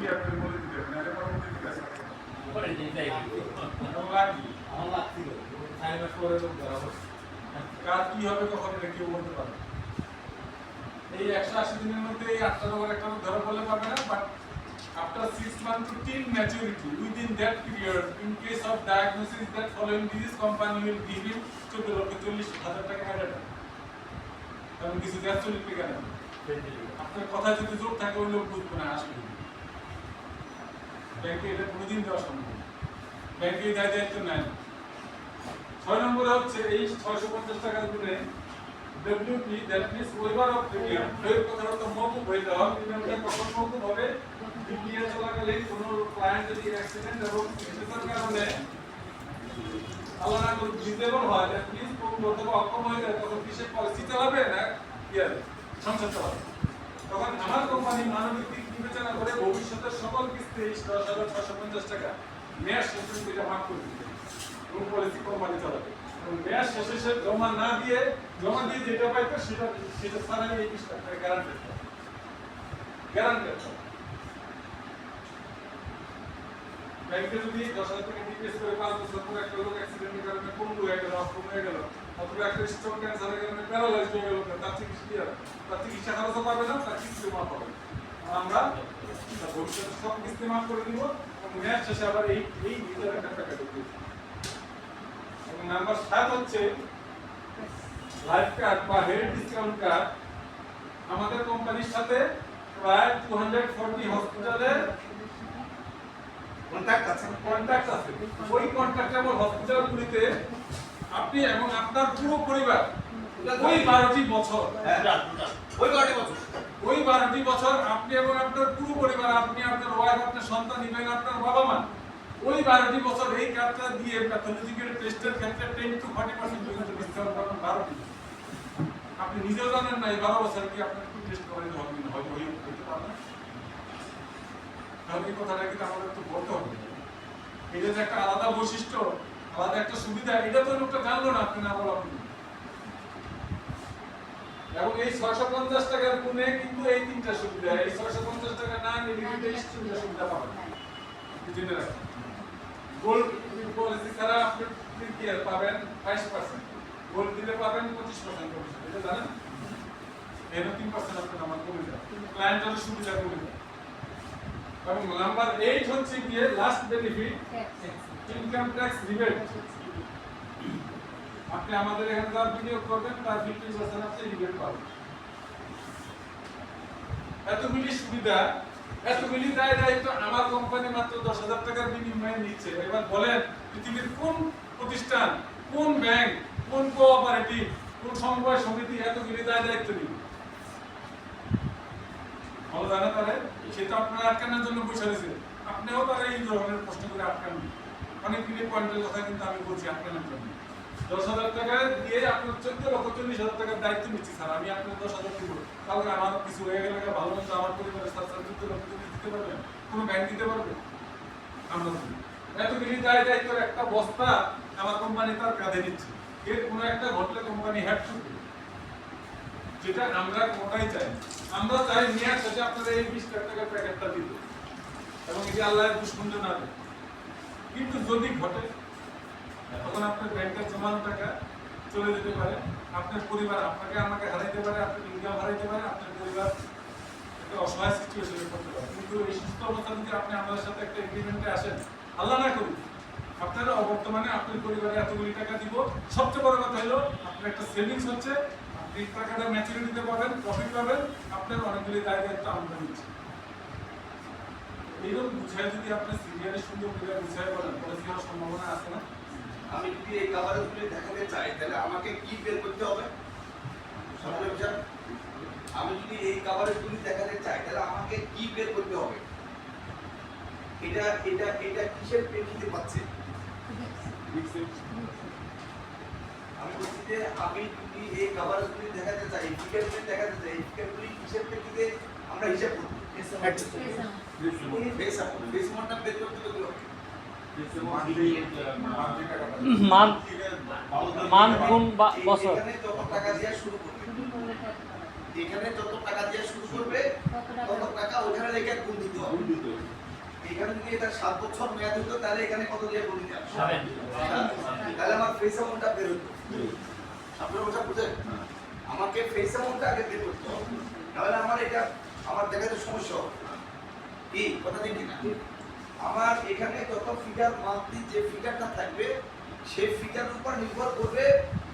কি আপনি বলে দিতে পারেন আরে পরবর্তী ক্লাস পরে যাই আমার লাগছিল 4 মাস পরে লোক ধরা পড়ছে কাজ কি হবে কখন এটা কেউ বলতে পারবে এই 180 দিনের মধ্যে এই 8টা রোগের একটা রোগ ধরা পড়লে পাবে না but after 6 months to till maturity within that period in case of diagnosis that following disease company will give him 14,40,000 টাকা added কারণ কিছু অ্যাকচুয়ালি টাকা নেই আপনার কথা যদি জোর থাকে ওই লোক বুঝবে না আসবে ব্যাংকে এটা কোনোদিন দেওয়া সম্ভব ব্যাংকে এই দায়িত্ব নেয় 6 নম্বরে হচ্ছে এই 650 টাকার গুণে WP that means waiver of premium এর কথা তো মওকুফ হয়ে যাওয়া প্রিমিয়ামটা কখন মওকুফ হবে বিক্রিয়া চলাকালীন কোনো ক্লায়েন্ট যদি অ্যাক্সিডেন্ট এবং চিকিৎসার কারণে আল্লাহ না করে ডিসেবল হয় দ্যাট মিন্স অথবা অক্ষম হয়ে যায় তখন কিসের পলিসি চালাবে না সংসার চালাবে তখন আমার কোম্পানি মানবিক দিক বিবেচনা করে ভবিষ্যতের সকল কিস্তি 10,650 টাকা মেয়াদ শেষে এটা ভাগ করে দিবে এবং পলিসি কোম্পানি চালাবে এবং মেয়াদ শেষে জমা দিয়ে যেটা পাইতো সেটা ছাড়াই এই 20 টাকা গ্যারান্টেড ব্যাংকে যদি 10,000 টাকা ডিপোজিট করে 5 বছর পরে একটা লোক অ্যাক্সিডেন্টের কারণে পঙ্গু হয়ে গেল অক্ষম হয়ে গেল অথবা একটা স্ট্রোক ক্যান্সারের কারণে প্যারালাইজড হয়ে গেল তার চিকিৎসা খরচও পাবে না তার কিস্তিও মাফ হবে আমরা ভবিষ্যতে সব কিস্তি মাফ করে দিব এবং মেয়াদ শেষে আবার এই ভিতরে একটা টাকা ঢুকবে এবং নাম্বার 7 হচ্ছে লাইফ কার্ড বা হেলথ ডিসকাউন্ট কার্ড আমাদের কোম্পানির সাথে প্রায় 240 হসপিটালের কন্ট্যাক্ট আছে ওই কন্ট্যাক্টেবল হসপিটালগুলিতে আপনি এবং আপনার পুরো পরিবার ওই 12টি বছর ওই 12টি বছর আপনি এবং আপনার পুরো পরিবার আপনি আপনার ওয়াইফ আপনার সন্তান এবং আপনার বাবা মা ওই 12টি বছর এই কার্ডটা দিয়ে প্যাথোলজিক্যাল টেস্টের ক্ষেত্রে 10 to 40% পর্যন্ত ডিসকাউন্ট পাবেন 12টি আপনি নিজেও জানেন না এই 12 বছর কি আপনার কি টেস্ট করাইতে হবে না হয়তো হইতে পারে না তাহলে এই কথাটা কিন্তু আমাদের তো বলতে হবে এটা যে একটা আলাদা বৈশিষ্ট্য আলাদা একটা সুবিধা এটা তো লোকটা জানলো না আপনি না বলা এবং এই 650 টাকার গুণে কিন্তু এই তিনটা সুবিধা এই 650 টাকা না নিলে এই তিনটা সুবিধা পাবেন জেনে রাখুন গোল্ড পলিসি ছাড়া আপনি কি পাবেন 22% গোল্ড দিলে পাবেন 25% কমিশন এটা জানেন এর 3% আপনার নাম্বার কমে যায় ক্লায়েন্টের সুবিধা কমে যায় এবং নাম্বার 8 হচ্ছে কি last benefit income tax rebate আপনি আমাদের এখানে যা বিনিয়োগ করবেন তার 50% আপনি রিবেট পাবেন এতগুলি সুবিধা এতগুলি দায়িত্ব আমার কোম্পানি মাত্র 10,000 টাকার বিনিময়ে নিচ্ছে এবার বলেন পৃথিবীর কোন প্রতিষ্ঠান কোন ব্যাংক কোন কোঅপারেটিভ কোন সমবায় সমিতি এতগুলি দায়িত্ব নিবে ভালো জানা তারে সেটা আপনারা আটকানোর জন্য বসে রয়েছে আপনিও তারা এই ধরনের প্রশ্ন করে আটকান অনেকগুলি পয়েন্টের কথা কিন্তু আমি বলছি আটকানোর জন্য 10,000 টাকা দিয়ে আপনার 14,40,000 টাকার দায়িত্ব নিচ্ছি স্যার আমি আপনার 10,000 দিব তাহলে আমার কিছু হয়ে গেলে ভালো মতো আমার পরিবারের স্যার 14,40,000 দিতে পারবেন কোনো ব্যাংক দিতে পারবে আমরা এতগুলি দায়িত্বের একটা বস্তা আমার কোম্পানি তার কাঁধে নিচ্ছে এর কোনো একটা ঘটলে কোম্পানি হ্যাড করবে যেটা আমরা কোটাই চাই আমরা চাই মেয়াদ শেষে আপনারা এই 20 টাকার প্যাকেটটা দিতে এবং এই যে আল্লাহর দুষ্মন্ত না দেয় কিন্তু যদি ঘটে তখন আপনার ব্যাংকের জমানো টাকা চলে যেতে পারে আপনার পরিবার আপনাকে আমাকে হারাইতে পারে আপনার ইনকাম হারাইতে পারে আপনার পরিবার একটা অসহায় সিচুয়েশনে পড়তে পারে কিন্তু এই সুস্থ অবস্থা যদি আপনি আমাদের সাথে একটা এগ্রিমেন্টে আসেন আল্লাহ না করুন আপনারা বর্তমানে আপনার পরিবারে এতগুলি টাকা দিব সবচেয়ে বড় কথা হলো আপনার একটা সেভিংস হচ্ছে এই টাকাটা ম্যাচুরিটিতে পাবেন প্রফিট পাবেন আপনার অনেকগুলি দায়িত্ব আমরা নিচ্ছি এইরকম বুঝায় যদি আপনি সিরিয়ালে সুন্দর করে বুঝায় বলেন পলিসি হওয়ার সম্ভাবনা আছে না আমি যদি এই কভারেজগুলি দেখাতে চাই তাহলে আমাকে কি বের করতে হবে আমি যদি এই কভারেজগুলি দেখাতে চাই তাহলে আমাকে কি বের করতে হবে এটা এটা এটা কিসের প্রেক্ষিতে পাচ্ছে আমি বলছি যে আমি যদি এই কভারেজগুলি দেখাতে চাই ফিগারগুলি দেখাতে চাই ফিগারগুলি কিসের প্রেক্ষিতে আমরা হিসাব করব বেস অ্যামাউন্টটা বের করতে হবে মান গুণ বছর এখানে যত টাকা দিয়ে শুরু করবে এখানে যত টাকা দিয়ে শুরু করবে তত টাকা ওখানে রেখে গুণ দিতে হবে। এখানে যদি এটা 7 বছর মেয়াদ হতো তাহলে এখানে কত দিয়ে গুণ দিতে হবে? 7। তাহলে আমার ফেস অ্যামাউন্টটা বের হতো। আপনারা ওটা বুঝেন? আমাকে ফেস অ্যামাউন্টটা আগে বের করতে হবে, নাহলে আমার এটা আমার দেখাতে সমস্যা হবে। কি কথা ঠিক কিনা? আমার এখানে যত ফিগার মান্থলি যে ফিগারটা থাকবে সেই ফিগারের উপর নির্ভর করবে,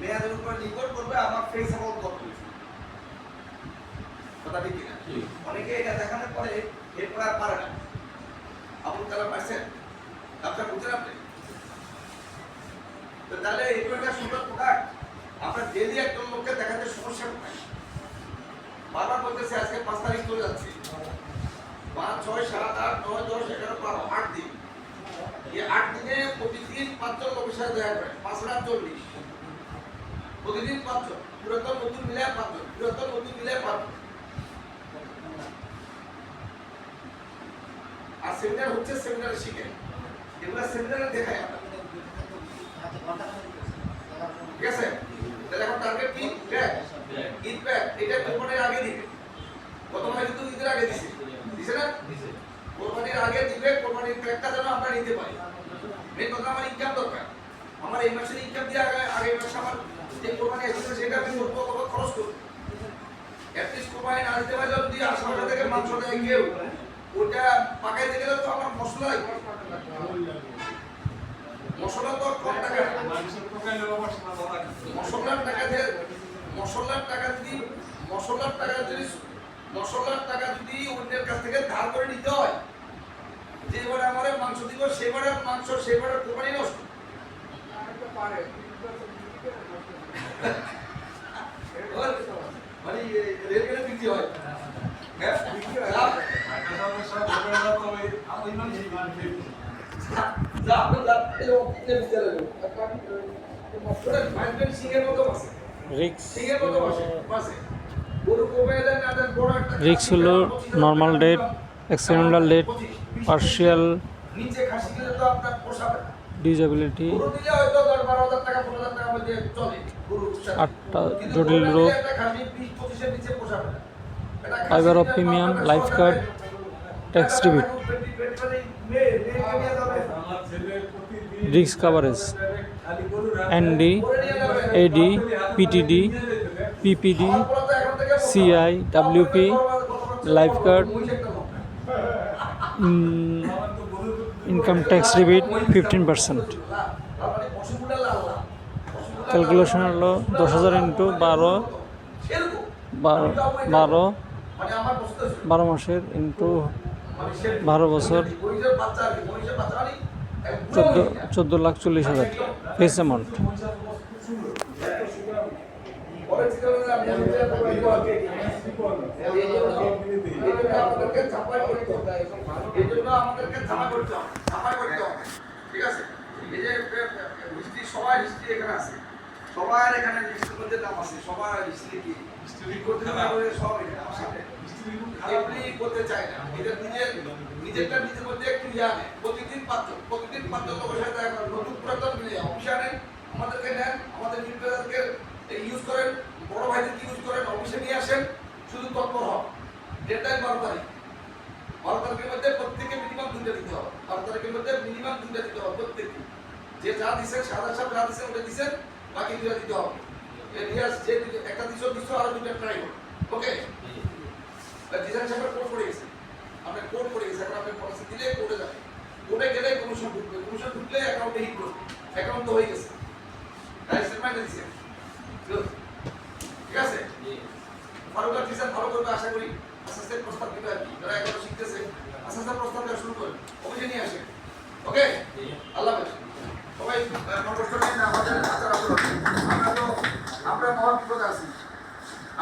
মেয়াদের উপর নির্ভর করবে আমার ফেস অ্যামাউন্ট কত। কথা ঠিক কিনা? অনেকে এটা দেখানোর পরে এরপর আর পারে না। আপনি তারা পাইছেন? আপনার বুঝেন আপনি? তো তাহলে এটা একটা সুন্দর প্রোডাক্ট। আমরা ডেইলি একজন লোককে দেখাতে সমস্যা কোথায়? বারবার বলতেছে আজকে 5 তারিখ চলে যাচ্ছে, 5, 6, 7, 8, 9, 10, 11, 12, 8 দিন। এই 8 দিনে প্রতিদিন 5 জন লোকের সাথে দেখা করে, 540। প্রতিদিন 5 জন, পুরাতন নতুন মিলায় 5 জন, পুরাতন নতুন মিলায় 5 জন। আর সেমিনার হচ্ছে, সেমিনারে শিখে এগুলা সেমিনারে দেখায় আমরা। ঠিক আছে? তাহলে এখন টার্গেট কি? Back, Eid back. এটা কোরবানির আগে দিবে। গত মাসে কিন্তু ঈদের আগে দিছে, দিছে না? কোরবানির আগে দিবে, কোরবানির ব্যাকটা যেন আমরা নিতে পারি। মেন কথা আমার ইনকাম দরকার। আমার এই মাসের ইনকাম দিয়ে আগে মাসে আমার যে কোরবানি আছে সেটা আমি করব, কত খরচ করব। অ্যাটলিস্ট কোরবানি না দিতে পারলে যদি আশেপাশে থেকে মাংস দেয় কেউ, ওটা পাকাইতে গেলে তো আমার মশলা লাগবে। মশলা তো কম টাকা, মশলার টাকা যদি অন্যের কাছ থেকে ধার করে নিতে হয়, যে এবারে আমার মাংস দিব সেবারে মাংস সেবারে কোরবানি নষ্ট। মানে রেলগেটে বিক্রি হয়, হ্যাঁ রিক্স হলো normal death, accidental death, partial disability, 8টা জটিল রোগ, waiver of premium, life card, tax rebate, risk coverage, ND, AD, PTD, PPD, CI, WP, life card, income tax rebate 15%। Calculation হলো 10,000 ইন্টু 12 মাসের ইন্টু 12 বছর, 14,40,000 ফেস অ্যামাউন্ট। ঠিক আছে? এই যে হিস্ট্রি, সবার হিস্ট্রি এখানে আছে, সবার এখানে লিস্টের মধ্যে নাম আছে, সবার হিস্ট্রি কি হিস্ট্রি করতে পারবে, সব এখানে আছে। এমনি করতে চায় না, এটা নিজেরটা নিজের মধ্যে একটু জানে। প্রতিদিন 5 জন লোকের সাথে নতুন পুরাতন মিলে অফিসে আনেন, আমাদেরকে নেন, আমাদের নিউজকে ইউজ করেন, বড় ভাইদেরকে ইউজ করেন, অফিসে নিয়ে আসেন, শুধু তৎপর হন। ডেডলাইন 12 তারিখ। 12 তারিখের মধ্যে প্রত্যেকে মিনিমাম 2টা দিতে হবে। 12 তারিখের মধ্যে মিনিমাম 2টা দিতে হবে প্রত্যেকে। যে যা দিচ্ছেন, সাদা সাহেব যা দিচ্ছেন ওটা দিচ্ছেন, বাকি 2টা দিতে হবে। রিয়াজ যে একটা দিছো আর 2টা ট্রাই করুন। ওকে? ডিজাইন সাহেবের কোড পড়ে গেছে, আপনার কোড পড়ে গেছে, এখন আপনি পলিসি দিলে কোডে যাবে, কোডে গেলে কমিশন ঢুকবে, কমিশন ঢুকলে অ্যাকাউন্টে হিট করবে, অ্যাকাউন্ট তো হয়ে গেছে।